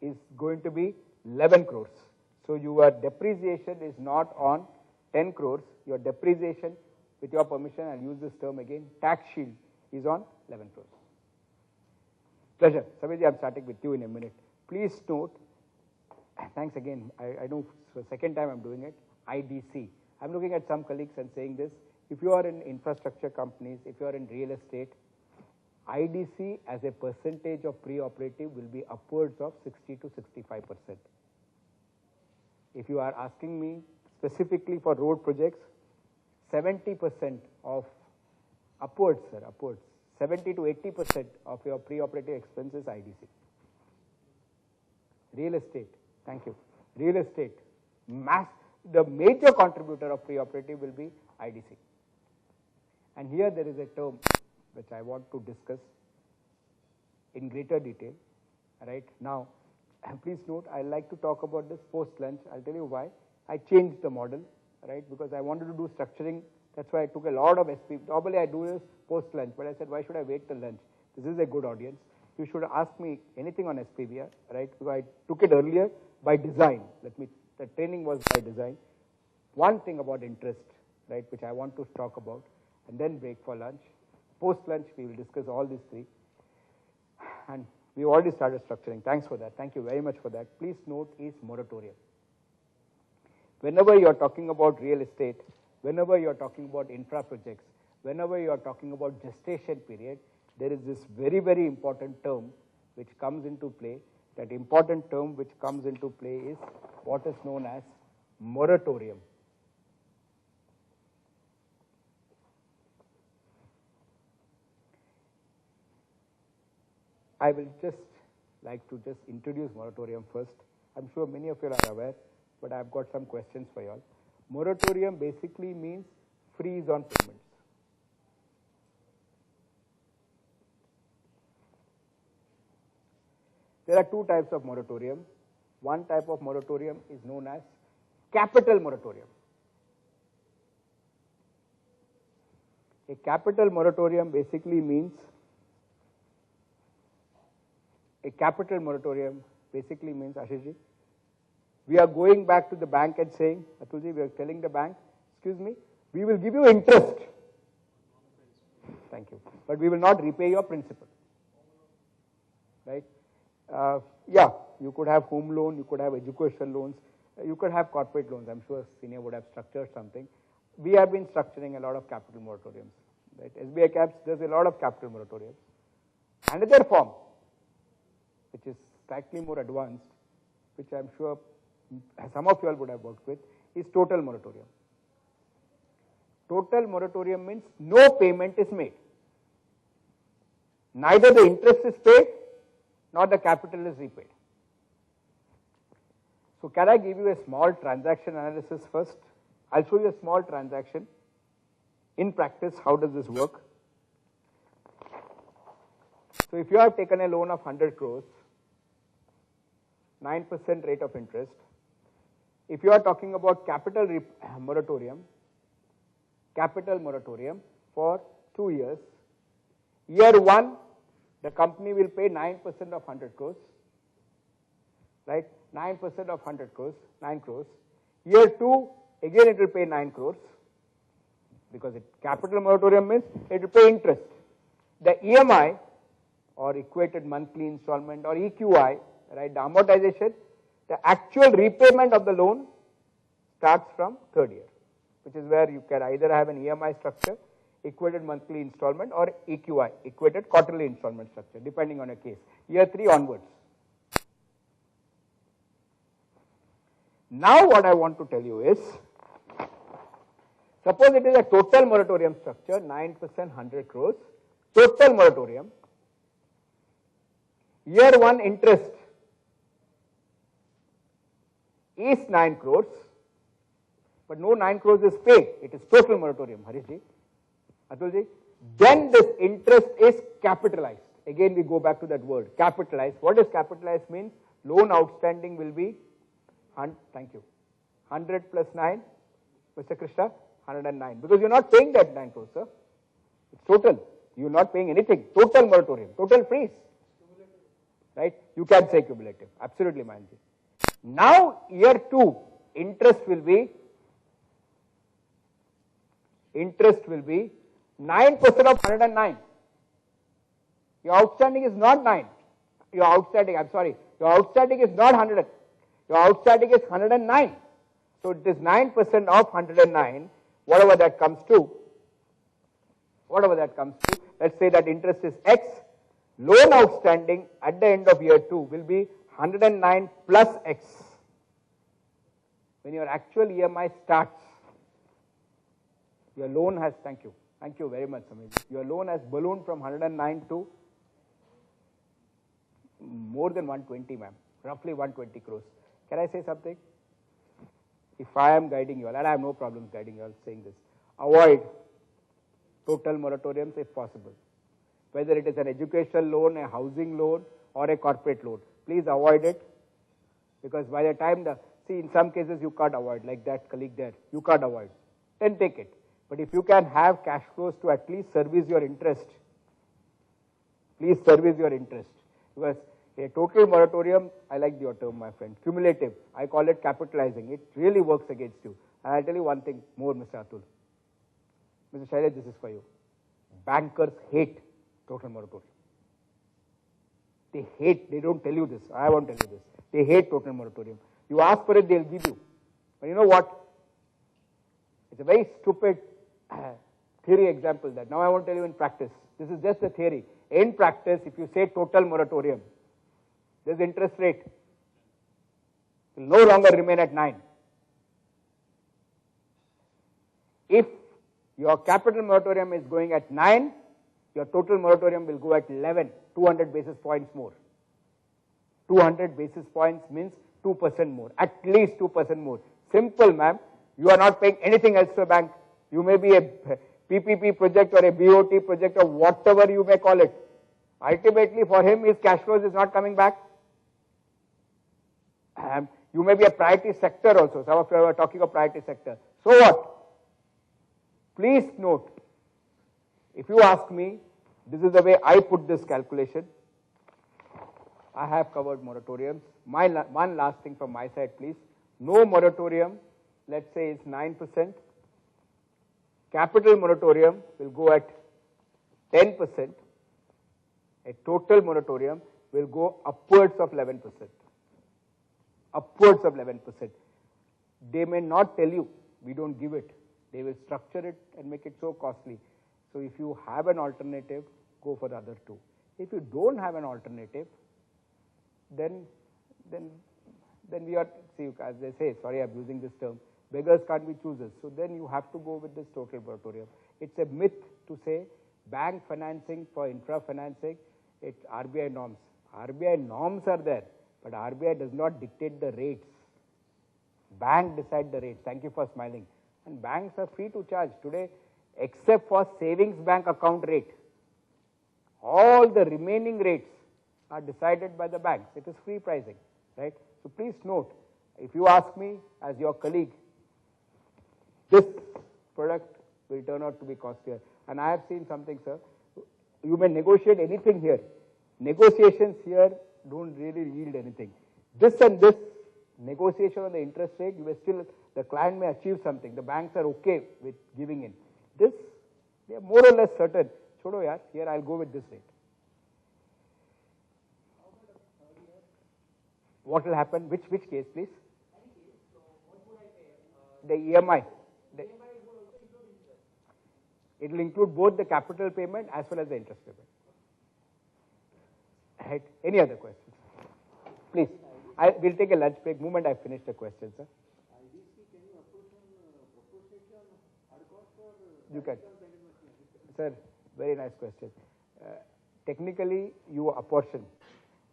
is going to be 11 crores. So your depreciation is not on 10 crores. Your depreciation, with your permission, I'll use this term again, tax shield is on 11 crores. Pleasure. Sameerji, I'm starting with you in a minute. Please note, thanks again, I know for the second time I'm doing it, IDC. I'm looking at some colleagues and saying this, if you are in infrastructure companies, if you are in real estate, IDC as a percentage of pre-operative will be upwards of 60 to 65%. If you are asking me specifically for road projects, 70% of upwards, 70 to 80% of your pre-operative expenses IDC. Real estate, thank you. Real estate, the major contributor of pre-operative will be IDC. And here there is a term which I want to discuss in greater detail. Right now, please note, I like to talk about this post-lunch. I'll tell you why. I changed the model, right, because I wanted to do structuring. That's why I took a lot of SP. Normally I do this post-lunch, but I said, why should I wait till lunch? This is a good audience. You should ask me anything on SPVR, right, because I took it earlier by design. The training was by design. One thing about interest, right, which I want to talk about, and then break for lunch. Post-lunch, we will discuss all these three. And we already started structuring. Thanks for that. Thank you very much for that. Please note is moratorium. Whenever you are talking about real estate, whenever you are talking about infra projects, whenever you are talking about gestation period, there is this very, very important term which comes into play. That important term which comes into play is what is known as moratorium. I will just like to just introduce moratorium first. I'm sure many of you are aware, but I've got some questions for you all. Moratorium basically means freeze on payments. There are two types of moratorium. One type of moratorium is known as capital moratorium. A capital moratorium basically means Ashishji, we are going back to the bank and saying, Atulji, we are telling the bank, excuse me, we will give you interest. Thank you. But we will not repay your principal. Right? Yeah, you could have home loan, you could have education loans, you could have corporate loans. I'm sure senior would have structured something. We have been structuring a lot of capital moratoriums. Right? SBI Caps does a lot of capital moratoriums. Another form, which is slightly more advanced, which I'm sure some of you all would have worked with, is total moratorium. Total moratorium means no payment is made. Neither the interest is paid, nor the capital is repaid. So can I give you a small transaction analysis first? I'll show you a small transaction. In practice, how does this work? So if you have taken a loan of 100 crores, 9% rate of interest, if you are talking about capital moratorium for 2 years, year 1, the company will pay 9% of 100 crores, right? 9% of 100 crores, 9 crores. Year 2, again it will pay 9 crores, because capital moratorium means it will pay interest. The EMI, or equated monthly installment, or EQI, right, the amortization, the actual repayment of the loan starts from 3rd year, which is where you can either have an EMI structure, equated monthly installment, or EQI, equated quarterly installment structure, depending on a case. Year 3 onwards. Now what I want to tell you is, suppose it is a total moratorium structure, 9%, 100 crores, total moratorium, year 1 interest is 9 crores, but no 9 crores is paid. It is total moratorium, Harishji, Atulji. Then this interest is capitalized. Again, we go back to that word, capitalized. What does capitalized mean? Loan outstanding will be, thank you, 100 plus 9, Mr. Krishna, 109. Because you're not paying that 9 crores, sir. It's total. You're not paying anything. Total moratorium, total freeze. right? You can say cumulative, absolutely, Manji. Now, year 2, interest will be 9% of 109. Your outstanding is not 9. Your outstanding is not 100. Your outstanding is 109. So it is 9% of 109, whatever that comes to. Let's say that interest is X. Loan outstanding at the end of year 2 will be 109 plus X. When your actual EMI starts, your loan has, thank you very much, Samir. Your loan has ballooned from 109 to more than 120, ma'am, roughly 120 crores. Can I say something? If I am guiding you all, and I have no problems guiding you all saying this, avoid total moratoriums if possible. Whether it is an educational loan, a housing loan, or a corporate loan, please avoid it, because by the time in some cases you can't avoid, like that colleague there, you can't avoid, then take it. But if you can have cash flows to at least service your interest, please service your interest. Because a total moratorium, I like your term, my friend, cumulative, I call it capitalizing. It really works against you. And I'll tell you one thing more, Mr. Atul. Mr. Shailesh, this is for you. Bankers hate total moratorium. They don't tell you this. I won't tell you this. They hate total moratorium. You ask for it, they'll give you. But you know what? It's a very stupid theory example that now I won't tell you in practice. This is just a theory. In practice, if you say total moratorium, this interest rate will no longer remain at 9. If your capital moratorium is going at 9, your total moratorium will go at 11, 200 basis points more. 200 basis points means 2% more, at least 2% more. Simple, ma'am. You are not paying anything else to a bank. You may be a PPP project or a BOT project or whatever you may call it. Ultimately, for him, his cash flows is not coming back. You may be a priority sector also. Some of you are talking of priority sector. So what? Please note, if you ask me, this is the way I put this calculation. I have covered moratoriums. One last thing from my side, please. No moratorium, let's say it's 9%. Capital moratorium will go at 10%. A total moratorium will go upwards of 11%. Upwards of 11%. They may not tell you, we don't give it. They will structure it and make it so costly. So if you have an alternative, go for the other two. If you don't have an alternative, then we are, see, as they say, sorry I'm using this term, beggars can't be choosers. So then you have to go with this total moratorium. It's a myth to say bank financing for infra financing, it's RBI norms. RBI norms are there, but RBI does not dictate the rates. Bank decide the rates. Thank you for smiling. And banks are free to charge today, except for savings bank account rate. All the remaining rates are decided by the banks. It is free pricing, right? So please note, if you ask me as your colleague, this product will turn out to be costlier. And I have seen something, sir. You may negotiate anything here. Negotiations here don't really yield anything. This and this negotiation on the interest rate, you may still, the client may achieve something. The banks are okay with giving in. This, they are more or less certain. Chodo yaar, here I'll go with this rate. What will happen? Which case, please? The EMI. It will include both the capital payment as well as the interest payment. Right. Any other questions? Please. We'll take a lunch break. Moment I finish the question, sir. You can. Sir, very nice question. Technically, you apportion.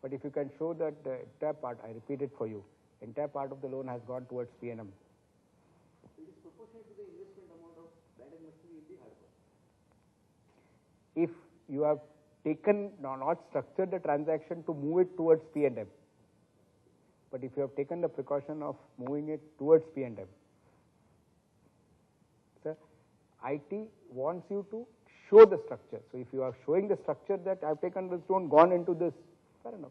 But if you can show that the entire part, I repeat it for you, entire part of the loan has gone towards P&M. It is proportionate to the investment amount of that investment in the hard cost. If you have taken, not structured the transaction to move it towards P&M, but if you have taken the precaution of moving it towards P&M, sir, IT wants you to show the structure. So if you are showing the structure that I have taken this loan, gone into this, fair enough.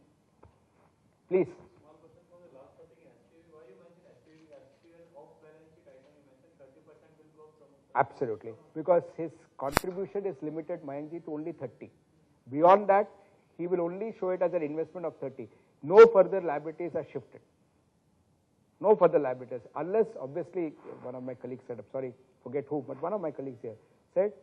Please. Small question for the last topic, SPV. Why you mentioned SPV? SPV off balance sheet item, you mentioned 30% will go from. Absolutely, because his contribution is limited, Mayankji, to only 30. Beyond that, he will only show it as an investment of 30. No further liabilities are shifted. No further liabilities, unless obviously one of my colleagues said, I'm sorry, forget who, but one of my colleagues here said